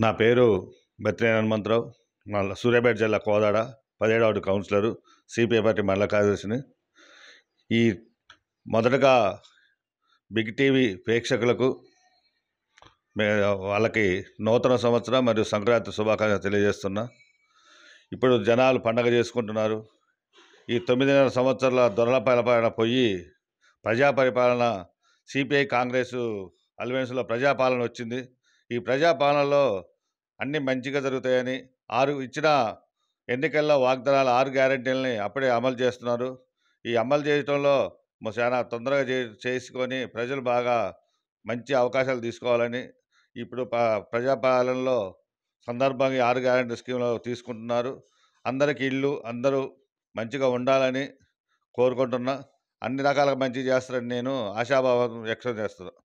నా పేరు బత్తినేని హనుమంతరావు. సూర్యాపేట జిల్లా కోదాడ 17వ వార్డు కౌన్సిలరు, సిపిఐ పార్టీ మండల కార్యదర్శిని. ఈ మొదటగా బిగ్ టీవీ ప్రేక్షకులకు వాళ్ళకి నూతన సంవత్సరం మరియు సంక్రాంతి శుభాకాంక్షలు తెలియజేస్తున్నా. ఇప్పుడు జనాలు పండగ చేసుకుంటున్నారు. ఈ 9.5 సంవత్సరాల దొరల పరిపాలన పోయి ప్రజా పరిపాలన, సిపిఐ కాంగ్రెస్ అలవెన్స్లో ప్రజాపాలన వచ్చింది. ఈ ప్రజాపాలనలో అన్నీ మంచిగా జరుగుతాయని ఇచ్చిన ఎన్నికల్లో వాగ్దానాలు 6 గ్యారెంటీలని అప్పుడే అమలు చేస్తున్నారు. ఈ అమలు చేయడంలో చాలా తొందరగా చేసుకొని ప్రజలు బాగా మంచి అవకాశాలు తీసుకోవాలని ఇప్పుడు ప్రజాపాలనలో సందర్భంగా 6 గ్యారెంటీ స్కీమ్లు తీసుకుంటున్నారు. అందరికీ ఇల్లు, అందరూ మంచిగా ఉండాలని కోరుకుంటున్నా. అన్ని రకాలుగా మంచి చేస్తారని నేను ఆశాభావం వ్యక్తం చేస్తున్నాను.